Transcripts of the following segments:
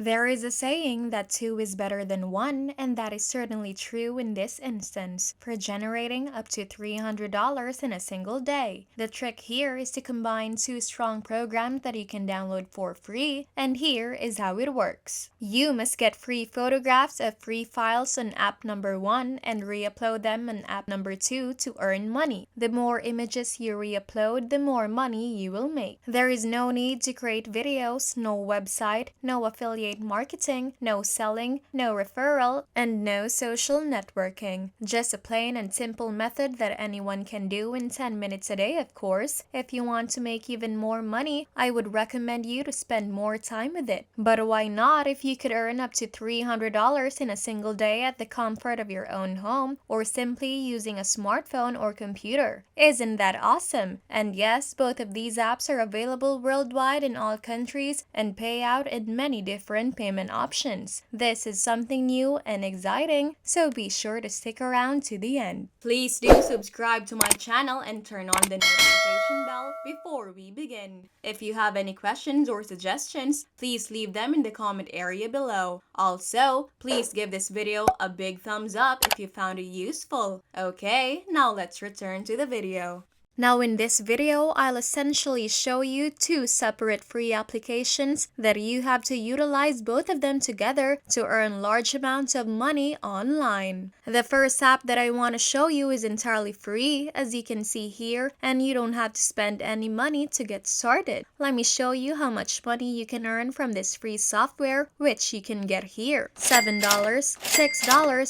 There is a saying that two is better than one, and that is certainly true in this instance for generating up to $300 in a single day. The trick here is to combine two strong programs that you can download for free, and here is how it works. You must get free photographs of free files on app number 1 and re-upload them on app number 2 to earn money. The more images you re-upload, the more money you will make. There is no need to create videos, no website, no affiliate marketing, no selling, no referral, and no social networking. Just a plain and simple method that anyone can do in 10 minutes a day, of course. If you want to make even more money, I would recommend you to spend more time with it. But why not if you could earn up to $300 in a single day at the comfort of your own home or simply using a smartphone or computer? Isn't that awesome? And yes, both of these apps are available worldwide in all countries and pay out in many different payment options. This is something new and exciting, so be sure to stick around to the end. Please do subscribe to my channel and turn on the notification bell before we begin. If you have any questions or suggestions, please leave them in the comment area below. Also, please give this video a big thumbs up if you found it useful. Okay, now let's return to the video. Now in this video, I'll essentially show you two separate free applications that you have to utilize both of them together to earn large amounts of money online. The first app that I want to show you is entirely free, as you can see here, and you don't have to spend any money to get started. Let me show you how much money you can earn from this free software, which you can get here. $7, $6,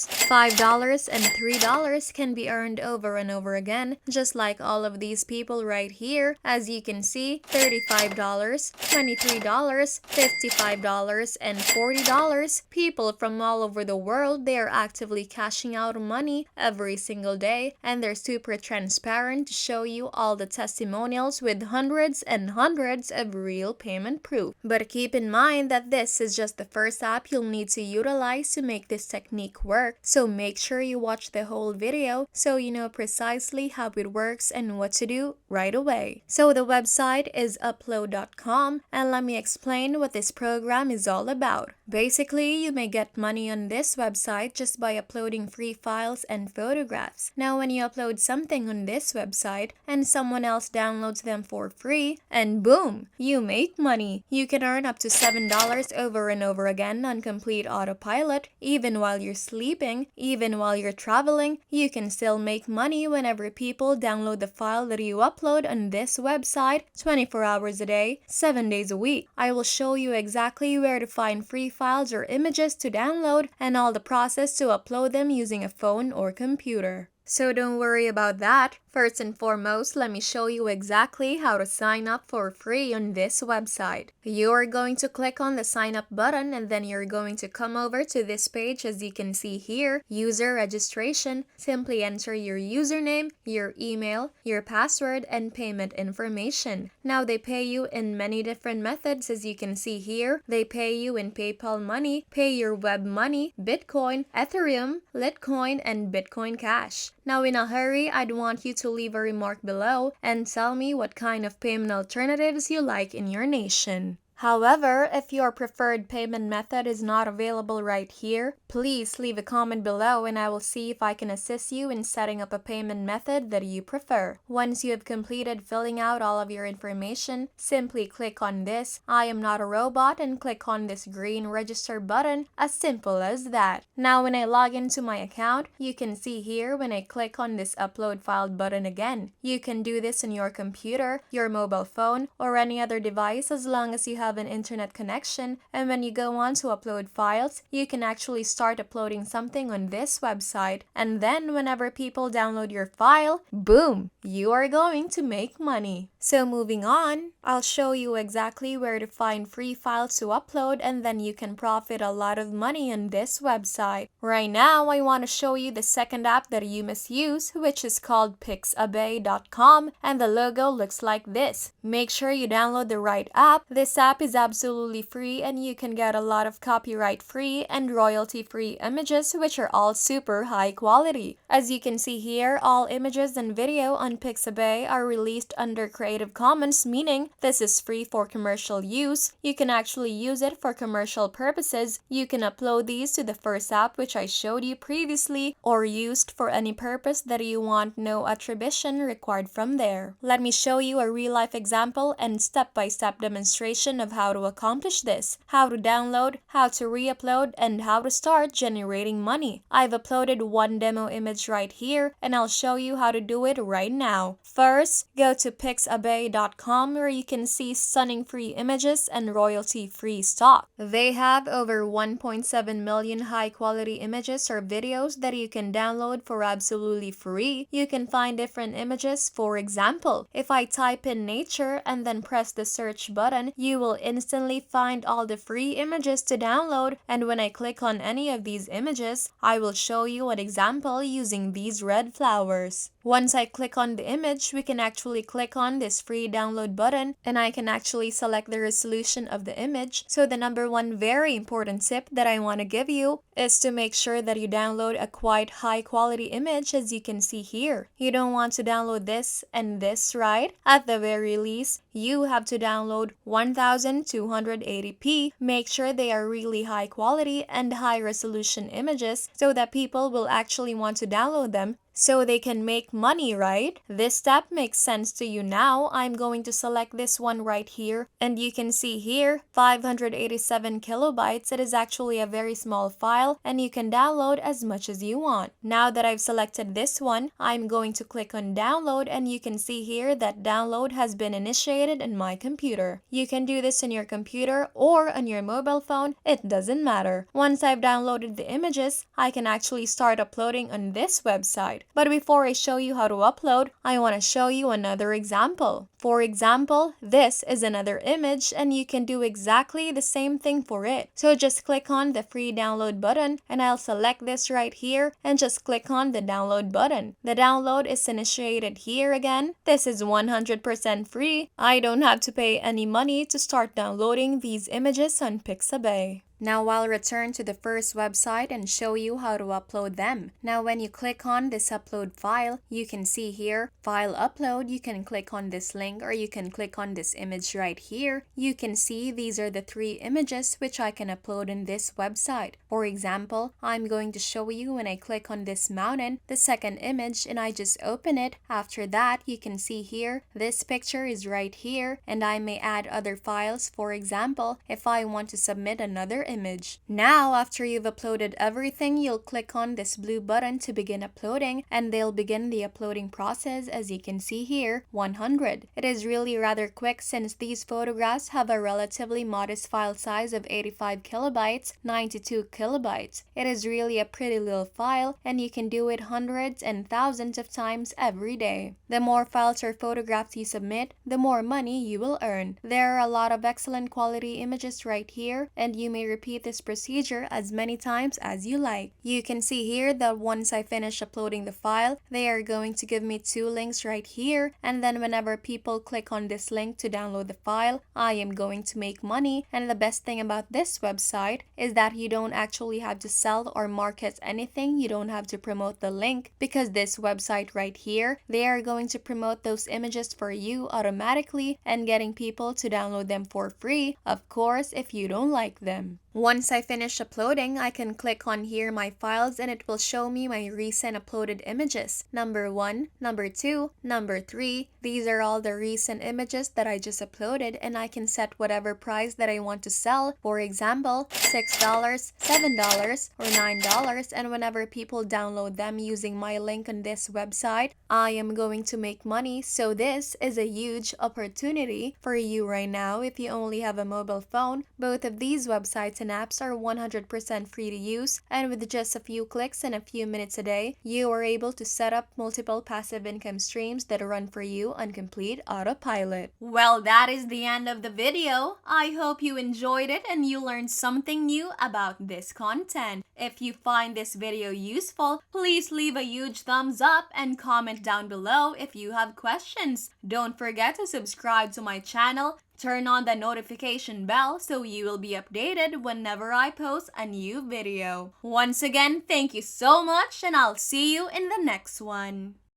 $5, and $3 can be earned over and over again, just like all of these people right here. As you can see, $35, $23, $55, and $40. People from all over the world, they are actively cashing out money every single day, and they're super transparent to show you all the testimonials with hundreds and hundreds of real payment proof. But keep in mind that this is just the first app you'll need to utilize to make this technique work, so make sure you watch the whole video so you know precisely how it works and what to do right away. So the website is upload.com, and let me explain what this program is all about. Basically, you may get money on this website just by uploading free files and photographs. Now when you upload something on this website and someone else downloads them for free, and boom, you make money. You can earn up to $7 over and over again on complete autopilot, even while you're sleeping, even while you're traveling. You can still make money whenever people download the file that you upload on this website 24 hours a day, 7 days a week. I will show you exactly where to find free files or images to download and all the process to upload them using a phone or computer. So don't worry about that. First and foremost, let me show you exactly how to sign up for free on this website. You're going to click on the sign up button, and then you're going to come over to this page. As you can see here, user registration. Simply enter your username, your email, your password, and payment information. Now they pay you in many different methods. As you can see here, they pay you in PayPal money, pay your web money, Bitcoin, Ethereum, Litecoin, and Bitcoin Cash. Now in a hurry, I'd want you to leave a remark below and tell me what kind of payment alternatives you like in your nation. However, if your preferred payment method is not available right here, please leave a comment below and I will see if I can assist you in setting up a payment method that you prefer. Once you have completed filling out all of your information, simply click on this "I am not a robot" and click on this green register button, as simple as that. Now when I log into my account, you can see here when I click on this upload file button again. You can do this on your computer, your mobile phone, or any other device as long as you have an internet connection, and when you go on to upload files, you can actually start uploading something on this website, and then whenever people download your file, boom, you are going to make money. So moving on, I'll show you exactly where to find free files to upload, and then you can profit a lot of money on this website. Right now, I want to show you the second app that you must use, which is called Pixabay.com, and the logo looks like this. Make sure you download the right app. This app is absolutely free, and you can get a lot of copyright-free and royalty-free images, which are all super high quality. As you can see here, all images and video on Pixabay are released under Creative Creative Commons, meaning this is free for commercial use. You can actually use it for commercial purposes. You can upload these to the first app which I showed you previously, or used for any purpose that you want, no attribution required from there. Let me show you a real-life example and step-by-step demonstration of how to accomplish this, how to download, how to re-upload, and how to start generating money. I've uploaded one demo image right here, and I'll show you how to do it right now. First, go to pixabay.com where you can see stunning free images and royalty-free stock. They have over 1.7 million high-quality images or videos that you can download for absolutely free. You can find different images. For example, if I type in nature and then press the search button, you will instantly find all the free images to download, and when I click on any of these images, I will show you an example using these red flowers. Once I click on the image, we can actually click on this free download button, and I can actually select the resolution of the image. So the number one very important tip that I want to give you is to make sure that you download a quite high quality image, as you can see here. You don't want to download this and this, right? At the very least, you have to download 1280p. Make sure they are really high quality and high resolution images so that people will actually want to download them, so they can make money, right? This step makes sense to you now. I'm going to select this one right here, and you can see here 587 kilobytes. It is actually a very small file, and you can download as much as you want. Now that I've selected this one, I'm going to click on download, and you can see here that download has been initiated in my computer. You can do this on your computer or on your mobile phone, it doesn't matter. Once I've downloaded the images, I can actually start uploading on this website. But before I show you how to upload, I want to show you another example. For example, this is another image, and you can do exactly the same thing for it. So just click on the free download button, and I'll select this right here and just click on the download button. The download is initiated here again. This is 100% free. I don't have to pay any money to start downloading these images on Pixabay. Now I'll return to the first website and show you how to upload them. Now when you click on this upload file, you can see here, file upload. You can click on this link, or you can click on this image right here. You can see these are the three images which I can upload in this website. For example, I'm going to show you when I click on this mountain, the second image, and I just open it. After that, you can see here, this picture is right here, and I may add other files. For example, if I want to submit another image. Now, after you've uploaded everything, you'll click on this blue button to begin uploading, and they'll begin the uploading process. As you can see here, 100. It is really rather quick since these photographs have a relatively modest file size of 85 kilobytes, 92 kilobytes. It is really a pretty little file, and you can do it hundreds and thousands of times every day. The more files or photographs you submit, the more money you will earn. There are a lot of excellent quality images right here, and you may repeat this procedure as many times as you like. You can see here that once I finish uploading the file, they are going to give me two links right here, and then whenever people click on this link to download the file, I am going to make money. And the best thing about this website is that you don't actually have to sell or market anything. You don't have to promote the link, because this website right here, they are going to promote those images for you automatically and getting people to download them for free, of course, if you don't like them. Once I finish uploading, I can click on here my files, and it will show me my recent uploaded images. Number 1, number 2, number 3. These are all the recent images that I just uploaded, and I can set whatever price that I want to sell. For example, $6, $7, or $9, and whenever people download them using my link on this website, I am going to make money. So this is a huge opportunity for you right now if you only have a mobile phone. Both of these websites and apps are 100% free to use, and with just a few clicks and a few minutes a day, you are able to set up multiple passive income streams that run for you on complete autopilot. Well, that is the end of the video. I hope you enjoyed it and you learned something new about this content. If you find this video useful, please leave a huge thumbs up and comment down below if you have questions. Don't forget to subscribe to my channel. Turn on the notification bell so you will be updated whenever I post a new video. Once again, thank you so much, and I'll see you in the next one.